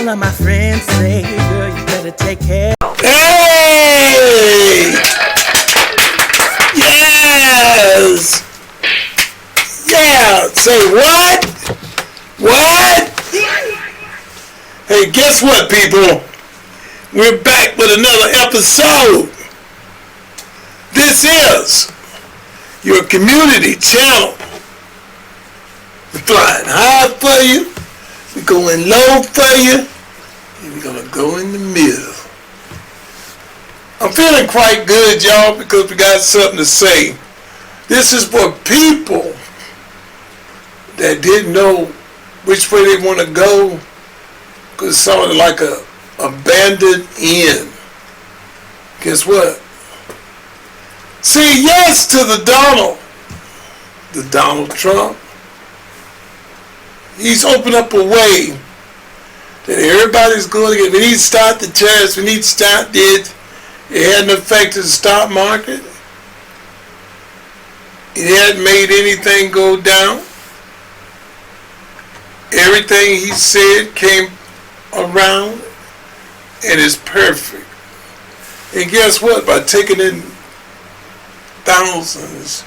of my friends say, girl, you better take care. Hey! Yes! Yeah! Say what? What? Hey, guess what, people? We're back with another episode. This is your community channel. We're flying high for you. We're going low for you. And we're going to go in the middle. I'm feeling quite good, y'all, because we got something to say. This is for people that didn't know which way they want to go, because it's sort of like a abandoned inn. Guess what? Say yes to the Donald Trump. He's opened up a way that everybody's going to get. We need to start the tariffs. We need to start this. It hadn't affected the stock market. It hadn't made anything go down. Everything he said came around and is perfect. And guess what? By taking in thousands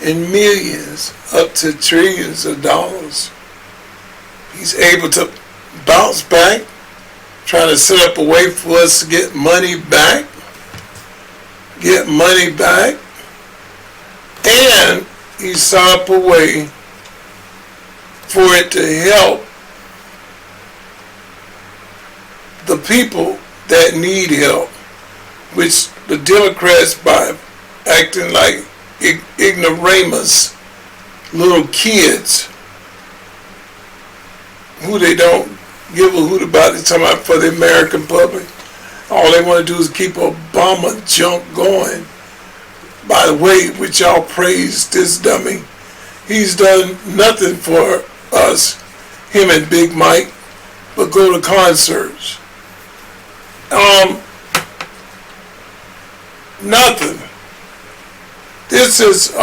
and millions up to trillions of dollars, he's able to bounce back, trying to set up a way for us to get money back, and he set up a way for it to help the people that need help, which the Democrats, by acting like ignoramus little kids who they don't give a hoot about, it talking about for the American public. All they want to do is keep Obama junk going. By the way, which y'all praise this dummy, he's done nothing for us, him and Big Mike, but go to concerts. Nothing. This is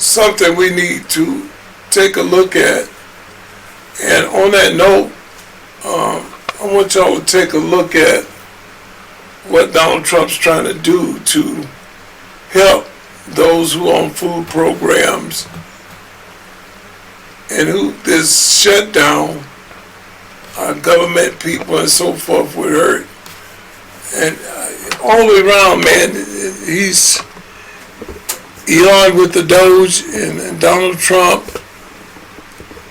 something we need to take a look at. And on that note, I want y'all to take a look at what Donald Trump's trying to do to help those who are on food programs and who this shutdown, government people and so forth would hurt. And all the way around, man, he's Elon with the Doge and Donald Trump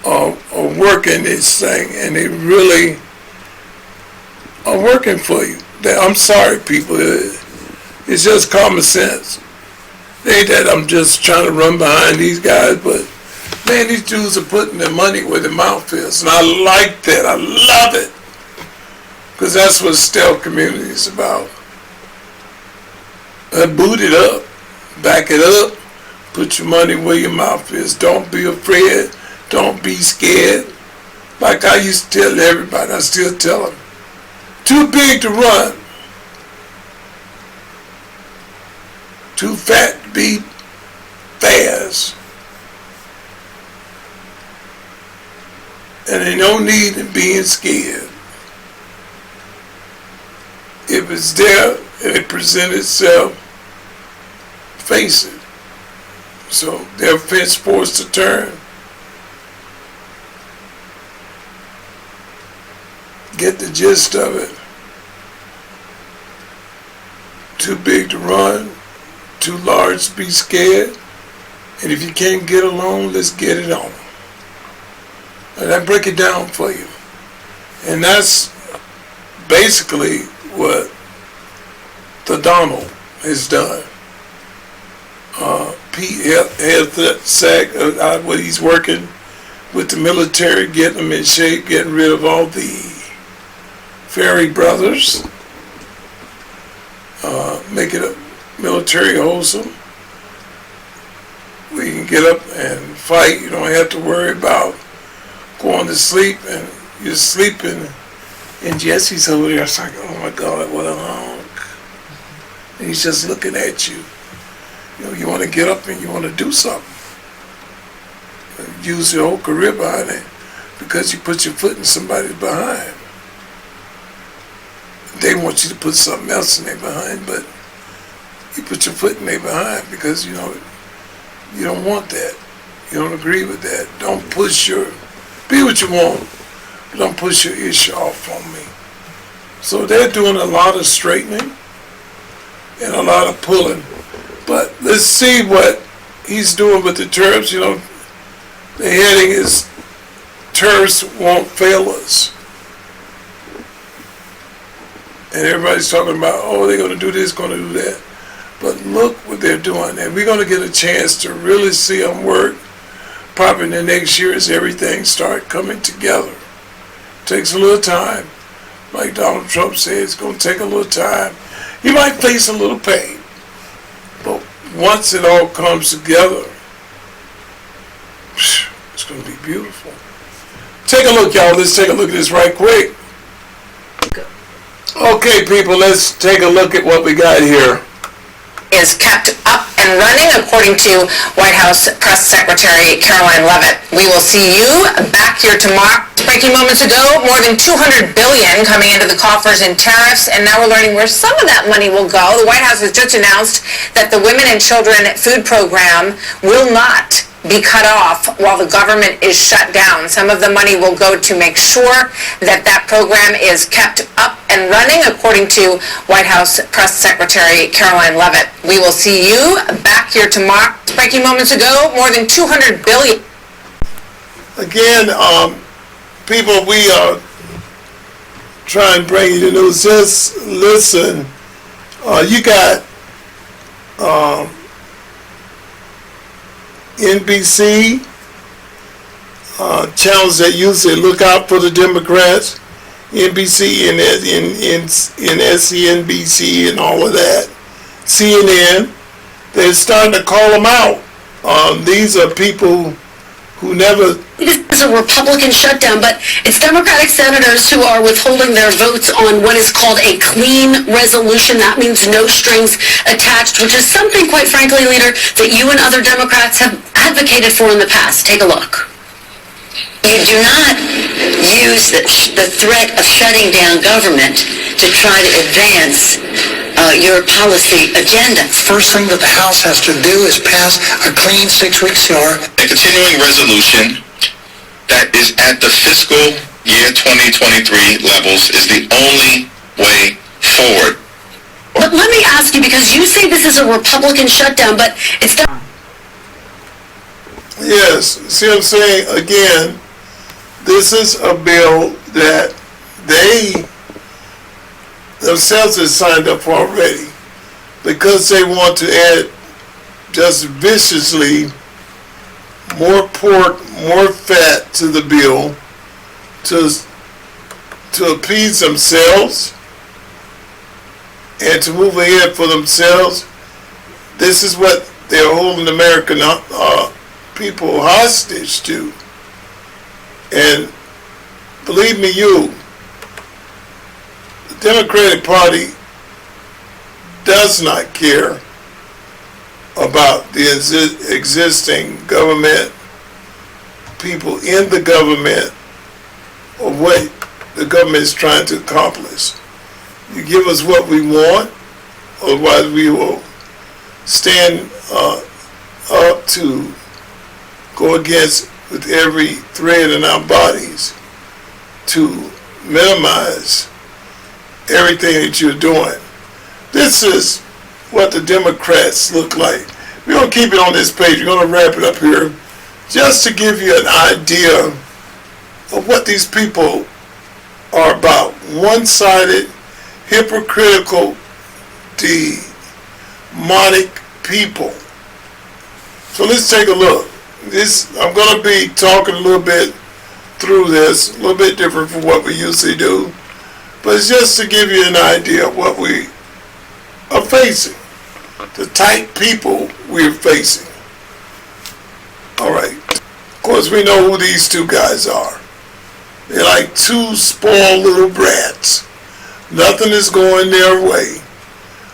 are working this thing, and they really are working for you. I'm sorry, people. It's just common sense. It ain't that I'm just trying to run behind these guys, but man, these dudes are putting their money where their mouth is, and I like that. I love it, because that's what stealth community is about. Boot it up, back it up, put your money where your mouth is. Don't be afraid. Don't be scared. Like I used to tell everybody, I still tell them. Too big to run. Too fat to be fast. And ain't no need in being scared. If it's there and it presents itself, face it. So they're forced to turn. Get the gist of it. Too big to run, too large to be scared, and if you can't get along, let's get it on. And I break it down for you. And that's basically what the Donald has done. Pete Hegseth, what he's working with the military, getting them in shape, getting rid of all the Ferry brothers, make it a military wholesome. We can get up and fight. You don't have to worry about going to sleep and you're sleeping. And Jesse's over there. It's like, oh my God, what a honk. And he's just looking at you. You know, you want to get up and you want to do something. Use your whole career behind it. because you put your foot in somebody's behind. They want you to put something else in their behind, but you put your foot in their behind because, you don't want that. You don't agree with that. Don't push be what you want, but don't push your issue off on me. So they're doing a lot of straightening and a lot of pulling. But let's see what he's doing with the tariffs. The heading is "Tariffs Won't Fail Us." And everybody's talking about, they're going to do this, going to do that. But look what they're doing. And we're going to get a chance to really see them work probably in the next year as everything start coming together. Takes a little time. Like Donald Trump said, it's going to take a little time. You might face a little pain. But once it all comes together, it's going to be beautiful. Take a look, y'all. Let's take a look at this right quick. Okay, people, let's take a look at what we got here. Is kept up and running, according to White House Press Secretary Caroline Leavitt. We will see you back here tomorrow. Breaking moments ago, more than $200 billion coming into the coffers in tariffs, and now we're learning where some of that money will go. The White House has just announced that the Women and Children Food Program will not be cut off while the government is shut down. Some of the money will go to make sure that that program is kept up and running, according to White House Press Secretary Caroline Leavitt. We will see you back here tomorrow. Breaking moments ago, more than $200 billion. Again, people, we are trying to bring you the news. Just listen. You got NBC channels that usually look out for the Democrats. NBC and SCNBC and all of that. CNN, they're starting to call them out. These are people who never... This is a Republican shutdown, but it's Democratic senators who are withholding their votes on what is called a clean resolution. That means no strings attached, which is something, quite frankly, Leader, that you and other Democrats have advocated for in the past. Take a look. You do not use the threat of shutting down government to try to advance your policy agenda. First thing that the House has to do is pass a clean 6-week CR. A continuing resolution that is at the fiscal year 2023 levels is the only way forward. But let me ask you, because you say this is a Republican shutdown, but it's... Yes, see what I'm saying? Again, this is a bill that they themselves have signed up for already because they want to add just viciously more pork, more fat to the bill to appease themselves and to move ahead for themselves. This is what they're holding American people hostage to. And believe me, the Democratic Party does not care about the existing government, people in the government, or what the government is trying to accomplish. You give us what we want, otherwise we will stand up to go against with every thread in our bodies to minimize everything that you're doing. This is what the Democrats look like. We're going to keep it on this page. We're going to wrap it up here just to give you an idea of what these people are about. One-sided, hypocritical, demonic people. So let's take a look. I'm going to be talking a little bit through this, a little bit different from what we usually do, but it's just to give you an idea of what we are facing, the type people we're facing. All right. Of course, we know who these two guys are. They're like two spoiled little brats. Nothing is going their way.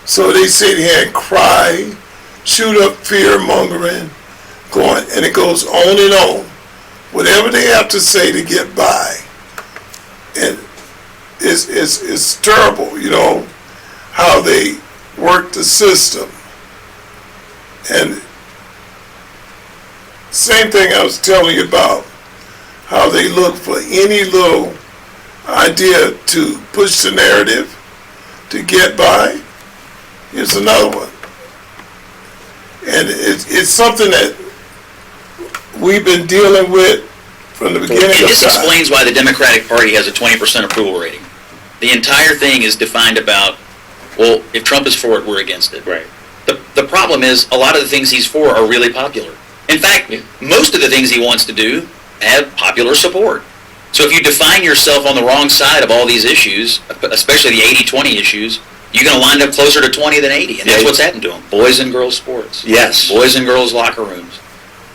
So they sit here and cry, shoot up fear-mongering, going, and it goes on and on. Whatever they have to say to get by. And it's terrible, you know, how they work the system. And same thing I was telling you about, how they look for any little idea to push the narrative to get by. Here's another one. And it's something that we've been dealing with from the beginning of time. And this explains why the Democratic Party has a 20% approval rating. The entire thing is defined about, well, if Trump is for it, we're against it. Right. The problem is, a lot of the things he's for are really popular. In fact, most of the things he wants to do have popular support. So if you define yourself on the wrong side of all these issues, especially the 80-20 issues, you're going to wind up closer to 20 than 80. And that's what's happened to them. Boys and girls sports. Yes. Boys and girls locker rooms.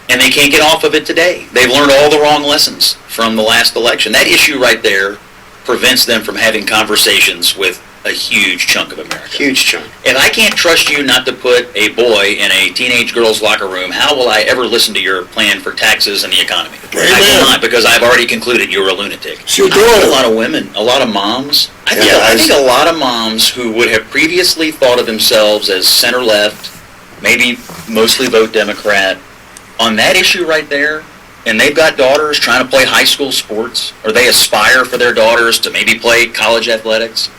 And they can't get off of it today. They've learned all the wrong lessons from the last election. That issue right there prevents them from having conversations with a huge chunk of America. Huge chunk. If I can't trust you not to put a boy in a teenage girl's locker room, how will I ever listen to your plan for taxes and the economy? Amen. I will not, because I've already concluded you're a lunatic. Sure I think do. a lot of women, a lot of moms, I Yeah, think a lot of moms who would have previously thought of themselves as center-left, maybe mostly vote Democrat, on that issue right there, and they've got daughters trying to play high school sports, or they aspire for their daughters to maybe play college athletics,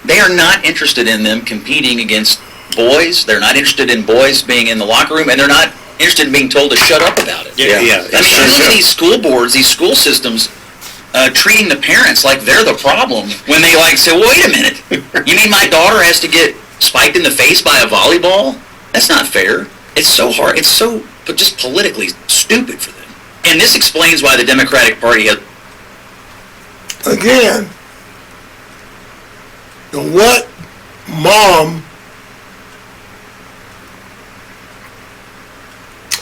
they are not interested in them competing against boys. They're not interested in boys being in the locker room, and they're not interested in being told to shut up about it. Yeah. I mean, you look at these school boards, these school systems, treating the parents like they're the problem when they say, well, wait a minute, you mean my daughter has to get spiked in the face by a volleyball? That's not fair. It's so hard. It's so just politically stupid for them. And this explains why the Democratic Party has... Again, what mom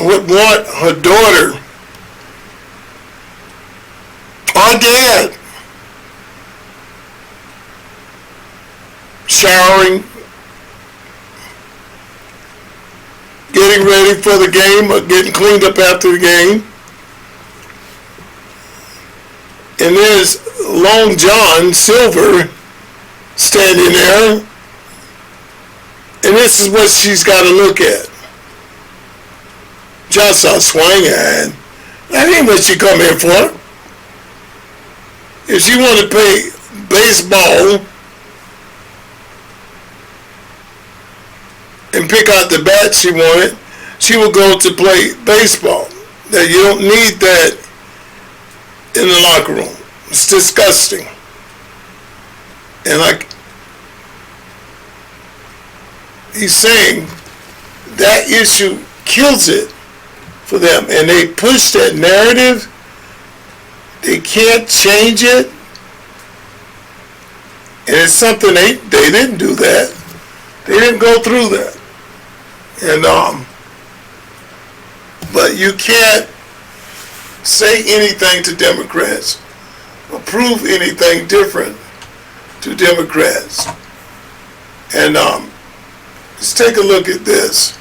would want her daughter or dad showering, getting ready for the game, or getting cleaned up after the game, and there's Long John Silver standing there, and this is what she's got to look at. Just a swinging. That ain't what she come here for. If she want to play baseball and pick out the bat she wanted, she will go to play baseball. Now, you don't need that in the locker room. It's disgusting. And he's saying that issue kills it for them, and they push that narrative. They can't change it, and it's something they didn't do that. They didn't go through that, and but you can't say anything to Democrats or prove anything different to Democrats. And let's take a look at this.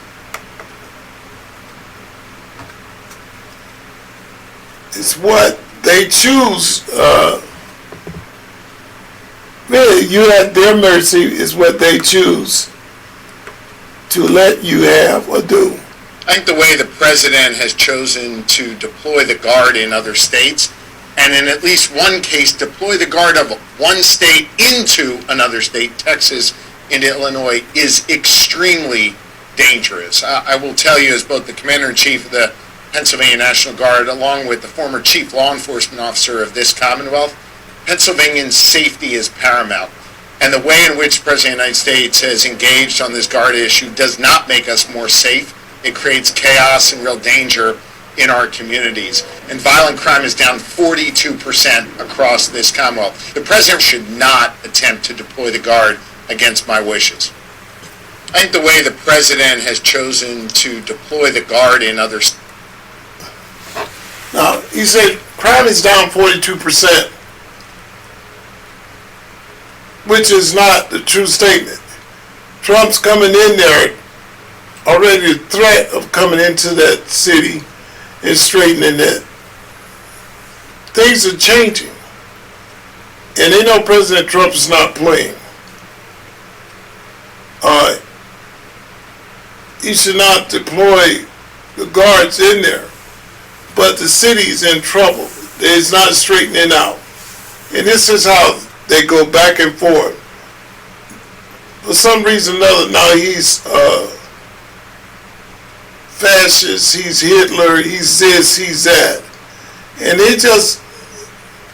It's what they choose. Really, you at their mercy is what they choose to let you have or do. I think the way the president has chosen to deploy the Guard in other states, and in at least one case, deploy the Guard of one state into another state, Texas into Illinois, is extremely dangerous. I will tell you, as both the Commander-in-Chief of the Pennsylvania National Guard, along with the former Chief Law Enforcement Officer of this Commonwealth, Pennsylvanians' safety is paramount. And the way in which the President of the United States has engaged on this Guard issue does not make us more safe. It creates chaos and real danger in our communities. And violent crime is down 42% across this Commonwealth. The President should not attempt to deploy the Guard against my wishes. I think the way the President has chosen to deploy the Guard in other states. Now, he said crime is down 42%, which is not the true statement. Trump's coming in there, already the threat of coming into that city and straightening it. things are changing. And they know President Trump is not playing. He should not deploy the guards in there. But the city's in trouble. It's not straightening out. And this is how they go back and forth. For some reason or another, now he's fascist, he's Hitler, he's this, he's that. And they just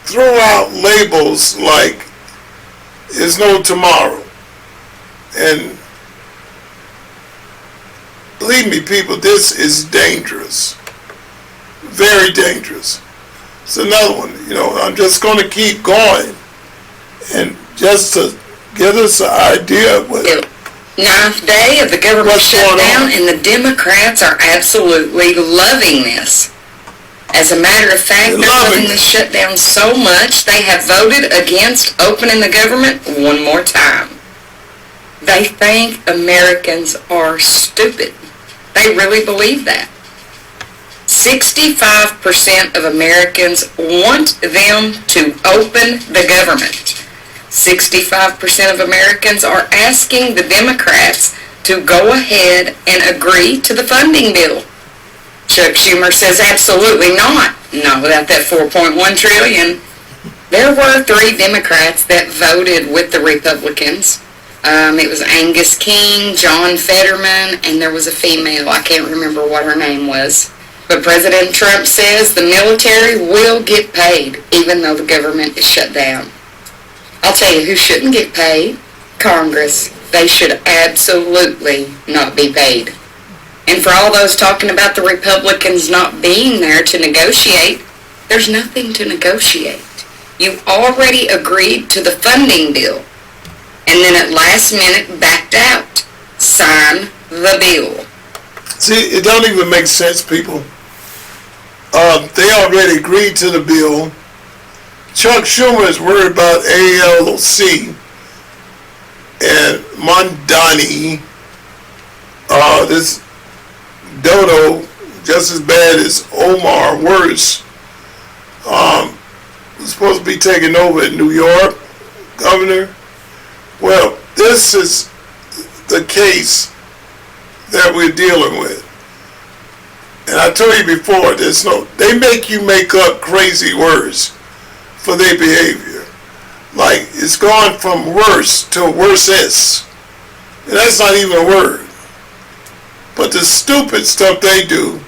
throw out labels like there's no tomorrow. And believe me, people, this is dangerous. Very dangerous. It's another one, I'm just going to keep going. And just to give us an idea of what... Ninth day of the government shutdown, and the Democrats are absolutely loving this. As a matter of fact, they're loving the shutdown so much, they have voted against opening the government one more time. They think Americans are stupid. They really believe that. 65% of Americans want them to open the government. 65% of Americans are asking the Democrats to go ahead and agree to the funding bill. Chuck Schumer says absolutely not. Not without that $4.1 trillion. There were 3 Democrats that voted with the Republicans. It was Angus King, John Fetterman, and there was a female. I can't remember what her name was. But President Trump says the military will get paid, even though the government is shut down. I'll tell you who shouldn't get paid. Congress. They should absolutely not be paid. And for all those talking about the Republicans not being there to negotiate, there's nothing to negotiate. You already agreed to the funding bill, and then at last minute backed out. Sign the bill. See, it don't even make sense, people. They already agreed to the bill. Chuck Schumer is worried about ALC and Mondani. This Dodo, just as bad as Omar, worse. Was supposed to be taking over in New York, governor. Well, this is the case that we're dealing with. And I told you before, they make you make up crazy words for their behavior. Like, it's gone from worse to worsest. And that's not even a word. But the stupid stuff they do,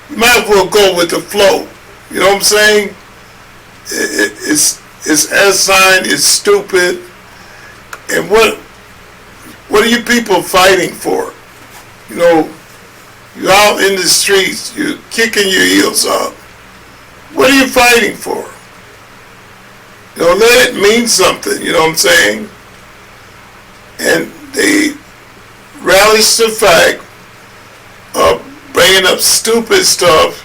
you might as well go with the flow. You know what I'm saying? It's asinine, it's stupid. And what are you people fighting for? You're out in the streets, you're kicking your heels up. What are you fighting for? Let it mean something, you know what I'm saying? And they relish the fact of bringing up stupid stuff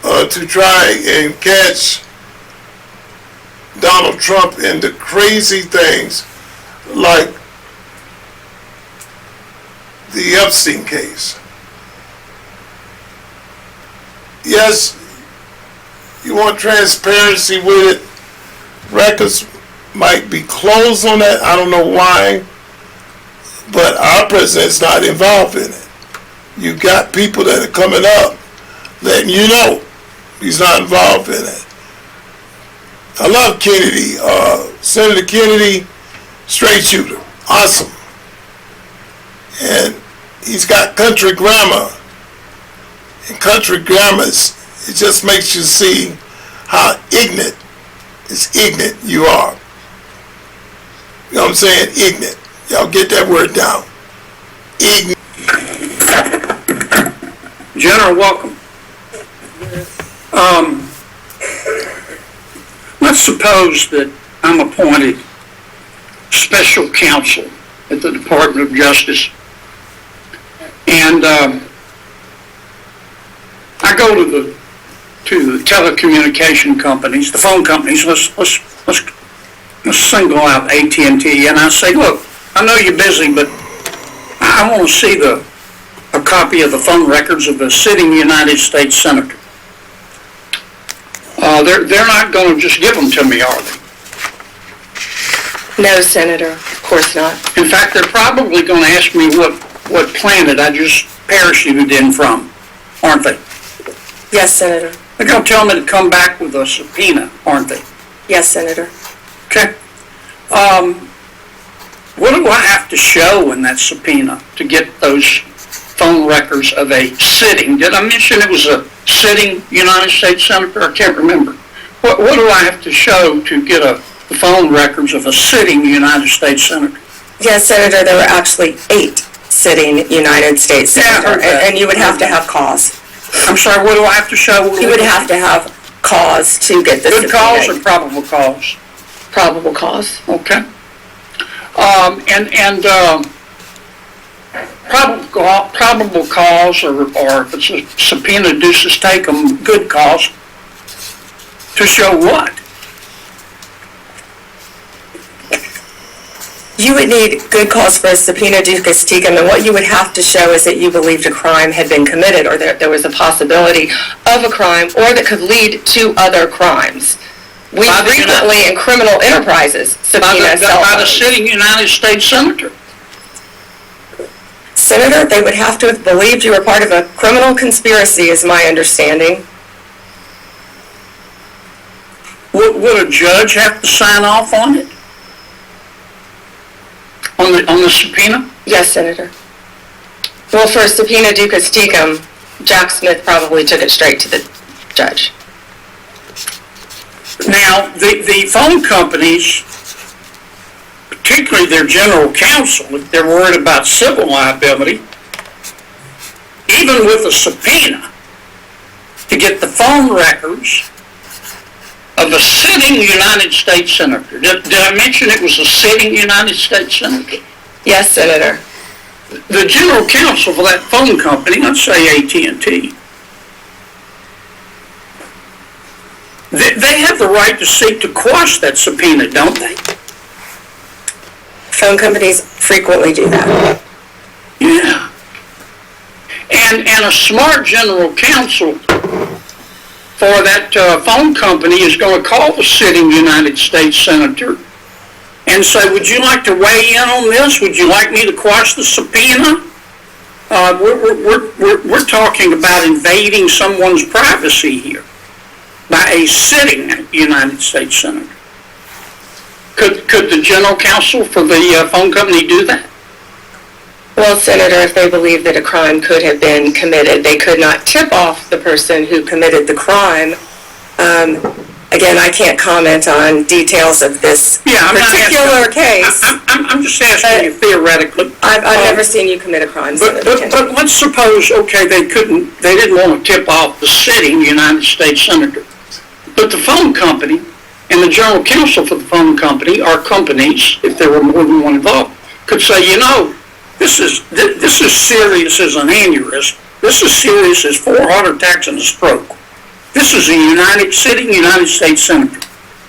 to try and catch Donald Trump into crazy things like the Epstein case. Yes, you want transparency with it. Records might be closed on that. I don't know why. But our president's not involved in it. You got people that are coming up letting you know he's not involved in it. I love Kennedy. Senator Kennedy, straight shooter. Awesome. And he's got country grammar. And country grammar, it just makes you see how ignorant you are. You know what I'm saying? Ignorant. Y'all get that word down. Ignorant. General, welcome. Let's suppose that I'm appointed special counsel at the Department of Justice, and I go to the telecommunication companies, the phone companies. Let's single out AT&T, and I say, look, I know you're busy, but I want to see a copy of the phone records of a sitting United States senator. They're not going to just give them to me, are they? No, Senator, of course not. In fact, they're probably going to ask me what planet I just parachuted in from, aren't they? Yes, Senator. They're going to tell me to come back with a subpoena, aren't they? Yes, Senator. Okay. What do I have to show in that subpoena to get those phone records of a sitting? Did I mention it was a sitting United States Senator? I can't remember. What do I have to show to get the phone records of a sitting United States Senator? Yes, Senator, there were actually 8 sitting United States Senators, and you would have to have cause. I'm sorry, what do I have to show? You would have to have cause to get this. Good cause or probable cause? Probable cause. Okay. Probable cause, or if it's a subpoena, deuces take them, good cause, to show what? You would need good cause for a subpoena ducis tecum, and what you would have to show is that you believed a crime had been committed, or there was a possibility of a crime, or that could lead to other crimes. We frequently, in criminal enterprises, subpoena cell phones. By the sitting United States Senator. Senator, they would have to have believed you were part of a criminal conspiracy, is my understanding. Would a judge have to sign off on it? On the subpoena? Yes, Senator. Well, for a subpoena ducis tecum, Jack Smith probably took it straight to the judge. Now, the phone companies, particularly their general counsel, if they're worried about civil liability, even with a subpoena, to get the phone records of a sitting United States Senator. Did I mention it was a sitting United States Senator? Yes, Senator. The general counsel for that phone company, let's say AT&T, they have the right to seek to quash that subpoena, don't they? Phone companies frequently do that. Yeah. And a smart general counsel for that phone company is going to call the sitting United States Senator and say, would you like to weigh in on this? Would you like me to quash the subpoena? We're talking about invading someone's privacy here by a sitting United States Senator. Could the general counsel for the phone company do that? Well, Senator, if they believe that a crime could have been committed, they could not tip off the person who committed the crime. Again, I can't comment on details of this particular case. I'm just asking you theoretically. I've never seen you commit a crime, Senator. But let's suppose, okay, they didn't want to tip off the sitting United States Senator. But the phone company and the general counsel for the phone company, or companies, if there were more than one involved, could say, you know, this is serious as an aneurysm. This is serious as 4 heart attacks and a stroke. This is a sitting United States Senator.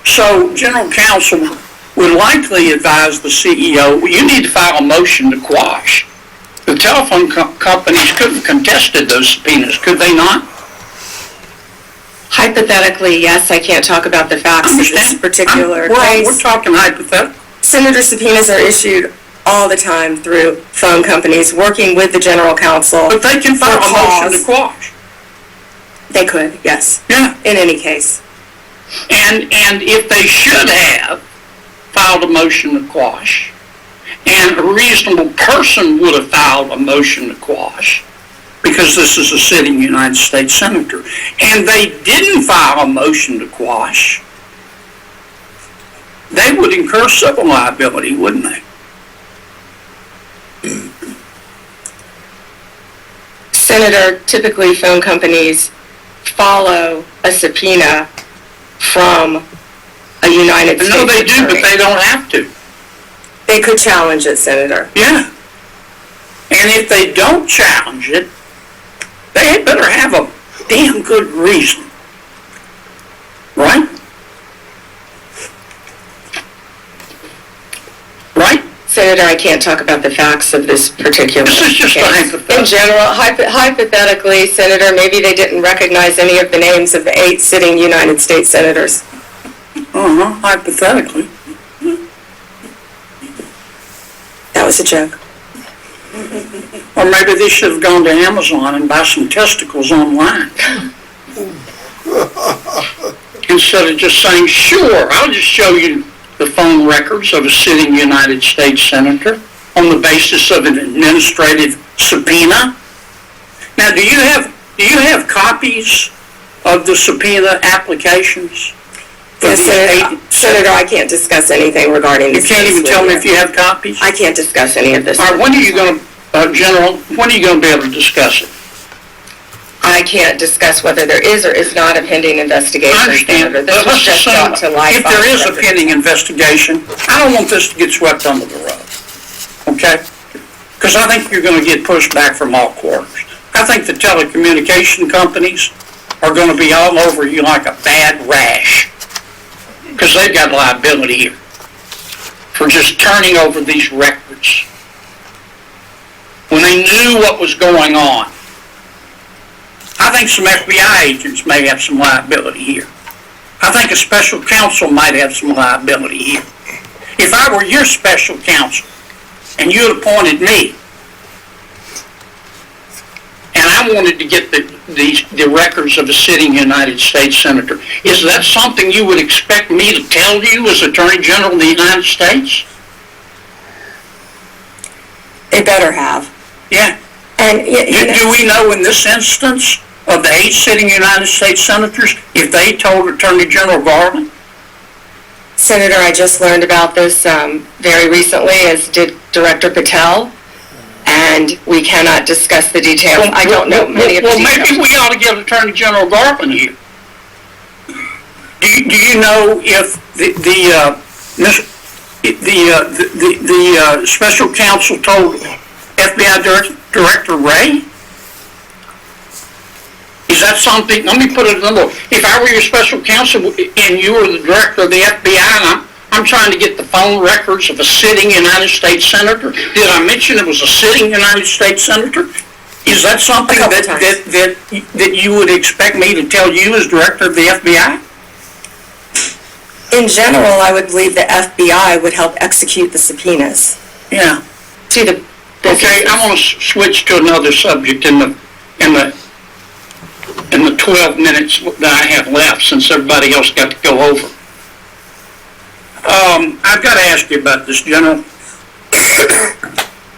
So general counsel would likely advise the CEO, well, you need to file a motion to quash. The telephone companies could have contested those subpoenas, could they not? Hypothetically, yes. I can't talk about the facts of this particular case. We're talking hypothetical. Senator, subpoenas are issued all the time through phone companies working with the general counsel. But they can file a motion to quash. They could, yes. Yeah. In any case. And if they should have filed a motion to quash, and a reasonable person would have filed a motion to quash, because this is a sitting United States Senator, and they didn't file a motion to quash, they would incur civil liability, wouldn't they? Senator, typically phone companies follow a subpoena from a United States No, they attorney. do, but they don't have to. They could challenge it, Senator. Yeah. And if they don't challenge it, they better have a damn good reason. Right? Right? Senator, I can't talk about the facts of this particular This is just a case. hypothetical. In general, hypothetically, Senator, maybe they didn't recognize any of the names of the 8 sitting United States senators. Hypothetically. That was a joke. Or maybe they should have gone to Amazon and buy some testicles online. Instead of just saying, sure, I'll just show you the phone records of a sitting United States senator on the basis of an administrative subpoena. Now, do you have copies of the subpoena applications? Yes, Senator, I can't discuss anything regarding You this. can't even tell me if you have copies? I can't discuss any of this. All right, when are you going to, General, when are you going to be able to discuss it? I can't discuss whether there is or is not a pending investigation, I understand. Senator. This was Let's just assume brought to light if by there the is a President. pending investigation, I don't want this to get swept under the rug, okay? Because I think you're going to get pushed back from all quarters. I think the telecommunication companies are going to be all over you like a bad rash, because they've got liability here for just turning over these records when they knew what was going on. I think some FBI agents may have some liability here. I think a special counsel might have some liability here. If I were your special counsel and you had appointed me and I wanted to get the records of a sitting United States senator, is that something you would expect me to tell you as Attorney General of the United States? They better have. Yeah. And Do we know in this instance of the 8 sitting United States senators if they told Attorney General Garland? Senator, I just learned about this very recently, as did Director Patel, and we cannot discuss the details. I don't know many of the details. Well, maybe we ought to get Attorney General Garland here. Do you know if the special counsel told FBI Director Wray? Is that something, let me put it another way. If I were your special counsel and you were the director of the FBI and I'm trying to get the phone records of a sitting United States senator, did I mention it was a sitting United States senator? Is that something that you would expect me to tell you as director of the FBI? In general, I would believe the FBI would help execute the subpoenas. Yeah. To the businesses. Okay, I want to switch to another subject in the 12 minutes that I have left, since everybody else got to go over. I've got to ask you about this, General.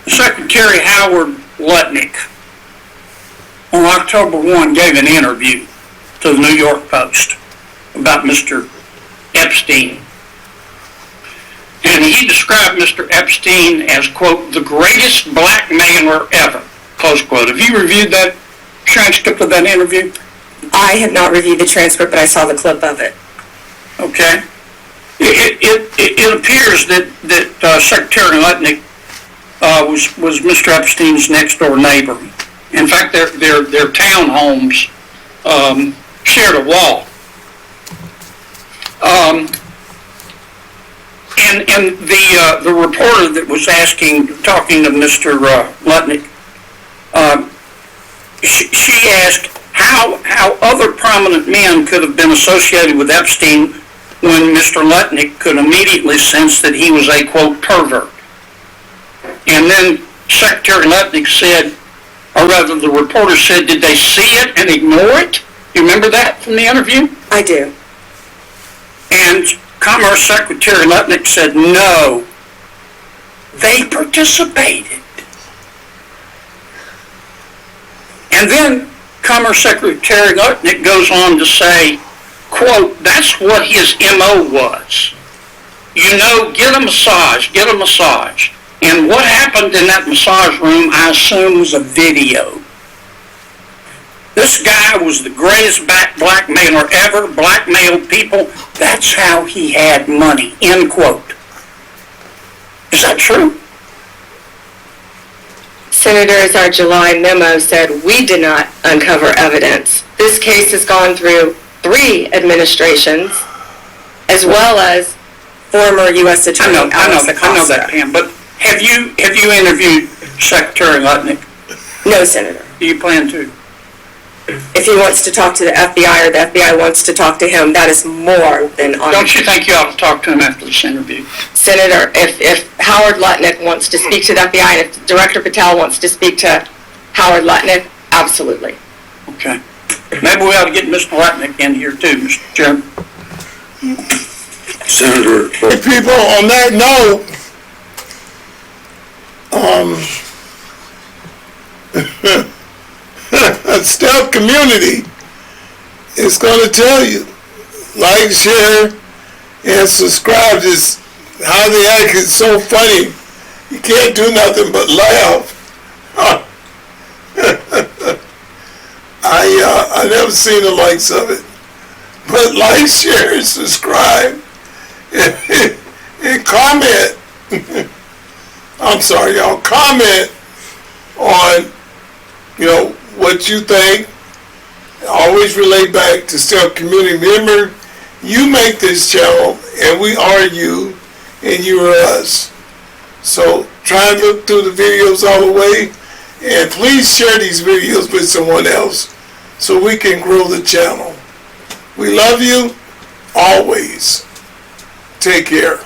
Secretary Howard Lutnick on October 1 gave an interview to the New York Post about Mr. Epstein. And he described Mr. Epstein as, quote, the greatest blackmailer ever, close quote. Have you reviewed that transcript of that interview? I have not reviewed the transcript, but I saw the clip of it. Okay. It appears that Secretary Lutnick was Mr. Epstein's next door neighbor. In fact, their townhomes shared a wall. And the reporter that was talking to Mr. Lutnick, she asked how other prominent men could have been associated with Epstein when Mr. Lutnick could immediately sense that he was a, quote, pervert. And then Secretary Lutnick said, or rather the reporter said, did they see it and ignore it? You remember that from the interview? I do. And Commerce Secretary Lutnick said, no, they participated. And then Commerce Secretary Lutnick goes on to say, quote, that's what his MO was. You know, get a massage. And what happened in that massage room, I assume, was a video. This guy was the greatest blackmailer ever, blackmailed people. That's how he had money, end quote. Is that true? Senator, as our July memo said, we did not uncover evidence. This case has gone through 3 administrations, as well as former U.S. Attorney I know that, Pam, but Have you interviewed Secretary Lutnick? No, Senator. Do you plan to? If he wants to talk to the FBI or the FBI wants to talk to him, that is more than on. Don't you think you ought to talk to him after this interview? Senator, if Howard Lutnick wants to speak to the FBI and if Director Patel wants to speak to Howard Lutnick, absolutely. Okay. Maybe we ought to get Mr. Lutnick in here too, Mr. Chairman. Senator. Hey, people, on that note, Stealth Community is going to tell you, like, share, and subscribe. Just how they act is so funny. You can't do nothing but laugh. I never seen the likes of it. But like, share, and subscribe, and comment. I'm sorry, y'all. Comment on, what you think. Always relate back to Stealth Community. Remember, you make this channel, and we are you, and you are us. So try and look through the videos all the way, and please share these videos with someone else so we can grow the channel. We love you, always. Take care.